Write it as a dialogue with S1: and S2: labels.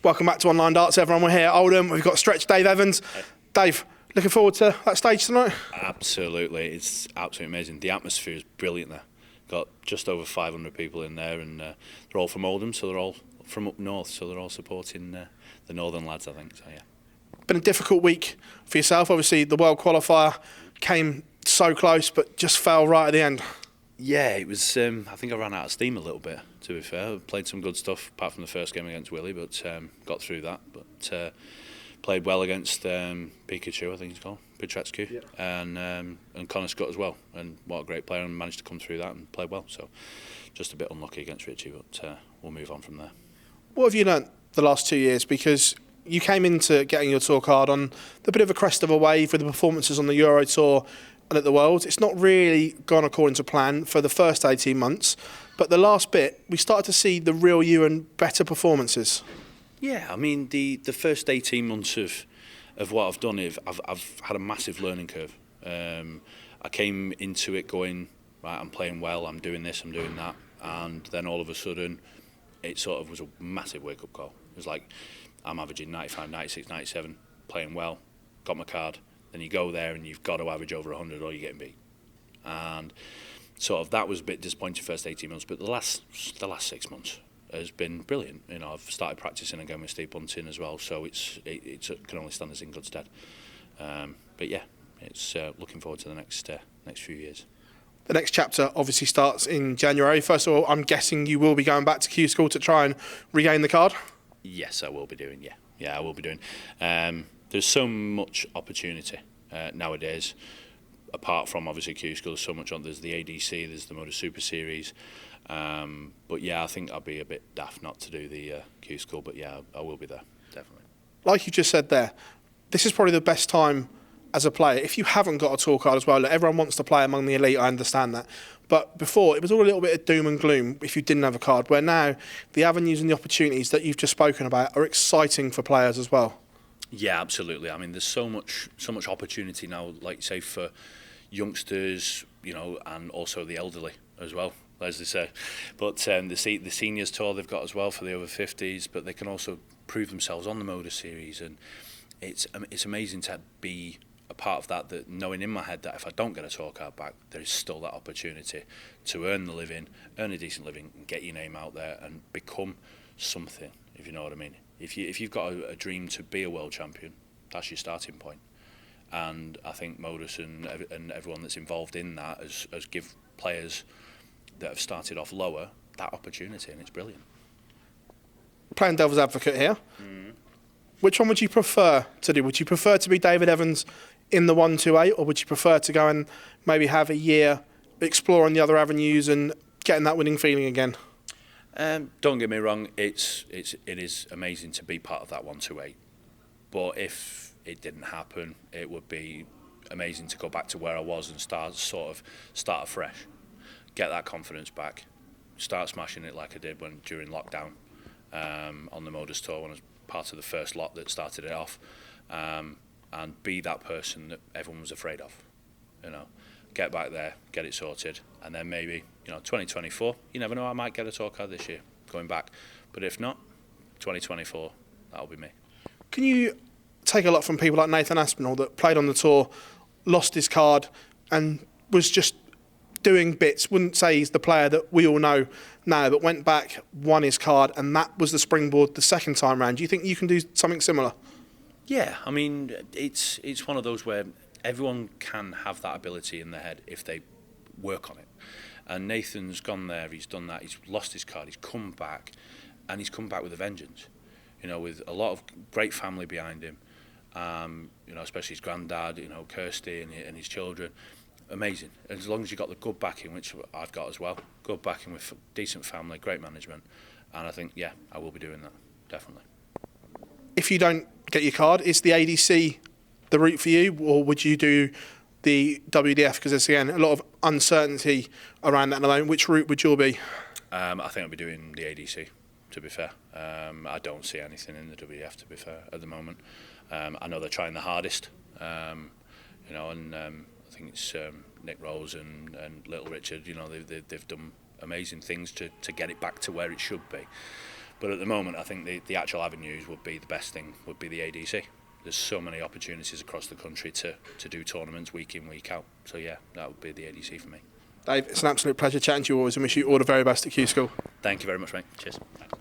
S1: Welcome back to Online Darts, everyone. We're here at Oldham. We've got Stretch Dave Evans. Dave, looking forward to that stage tonight?
S2: Absolutely. It's absolutely amazing. The atmosphere is brilliant there. Got just over 500 people in there, and they're all from Oldham, so they're all from up north, so they're all supporting the northern lads, I think. So, yeah.
S1: Been a difficult week for yourself. Obviously, the World Qualifier came so close, but just fell right at the end.
S2: Yeah, it was. I think I ran out of steam a little bit, to be fair. I played some good stuff, apart from the first game against Willie, but got through that. But played well against Pikachu, I think he's called, Petrescu, yeah. And Connor Scott as well. And what a great player, and managed to come through that and play well. So just a bit unlucky against Richie, but we'll move on from there.
S1: What have you learnt the last 2 years? Because you came into getting your tour card on the bit of a crest of a wave with the performances on the Euro Tour and at the Worlds. It's not really gone according to plan for the first 18 months, but the last bit, we started to see the real you and better performances.
S2: Yeah, I mean, the first 18 months of what I've done, I've had a massive learning curve. I came into it going, right, I'm playing well, I'm doing this, I'm doing that, and then all of a sudden, it sort of was a massive wake-up call. It was like, I'm averaging 95, 96, 97, playing well, got my card. Then you go there and you've got to average over 100 or you're getting beat. And sort of that was a bit disappointing first 18 months, but the last 6 months has been brilliant. You know, I've started practicing again with Steve Bunting as well, so it can only stand us in good stead. But yeah, it's looking forward to the next few years.
S1: The next chapter obviously starts in January. First of all, I'm guessing you will be going back to Q School to try and regain the card?
S2: Yes, I will be doing, yeah. Yeah, I will be doing. There's so much opportunity nowadays, apart from obviously Q School. There's so much on. There's the ADC, there's the Motor Super Series. But yeah, I think I'd be a bit daft not to do the Q School, but yeah, I will be there, definitely.
S1: Like you just said there, this is probably the best time as a player. If you haven't got a tour card as well, look, everyone wants to play among the elite, I understand that. But before, it was all a little bit of doom and gloom if you didn't have a card, where now the avenues and the opportunities that you've just spoken about are exciting for players as well.
S2: Yeah, absolutely. I mean, there's so much opportunity now, like you say, for youngsters, you know, and also the elderly as well, as they say. But the seniors tour they've got as well for the over 50s, but they can also prove themselves on the Motor Series, and it's amazing to be a part of that knowing in my head that if I don't get a tour card back, there is still that opportunity to earn a decent living, and get your name out there and become something, if you know what I mean. If you've got a dream to be a world champion, that's your starting point. And I think Modus and everyone that's involved in that has give players that have started off lower that opportunity, and it's brilliant.
S1: Playing devil's advocate here, which one would you prefer to do? Would you prefer to be David Evans in the 128, or would you prefer to go and maybe have a year exploring the other avenues and getting that winning feeling again?
S2: Don't get me wrong, it is amazing to be part of that 128. But if it didn't happen, it would be amazing to go back to where I was and start afresh, get that confidence back, start smashing it like I did during lockdown on the Modus Tour when I was part of the first lot that started it off, and be that person that everyone was afraid of. You know, get back there, get it sorted, and then maybe, 2024, you never know, I might get a tour card this year going back, but if not, 2024, that'll be me.
S1: Can you take a lot from people like Nathan Aspinall that played on the tour, lost his card, and was just doing bits? Wouldn't say he's the player that we all know now, but went back, won his card, and that was the springboard the second time round. Do you think you can do something similar?
S2: Yeah, I mean, it's one of those where everyone can have that ability in their head if they work on it. And Nathan's gone there, he's done that, he's lost his card, he's come back, and he's come back with a vengeance. With a lot of great family behind him, especially his granddad, Kirsty and his children. Amazing. As long as you've got the good backing, which I've got as well, good backing with decent family, great management, and I think, yeah, I will be doing that, definitely.
S1: If you don't get your card, is the ADC the route for you, or would you do the WDF? Because there's, again, a lot of uncertainty around that at the moment. Which route would you be?
S2: I think I'll be doing the ADC, to be fair. I don't see anything in the WDF, to be fair, at the moment. I know they're trying the hardest, and I think it's Nick Rose and Little Richard. They've done amazing things to get it back to where it should be. But at the moment, I think the actual avenues would be the best thing would be the ADC. There's so many opportunities across the country to do tournaments week in, week out. So yeah, that would be the ADC for me.
S1: Dave, it's an absolute pleasure chatting to you always, and wish you all the very best at Q School.
S2: Thank you very much, mate. Cheers. Thanks.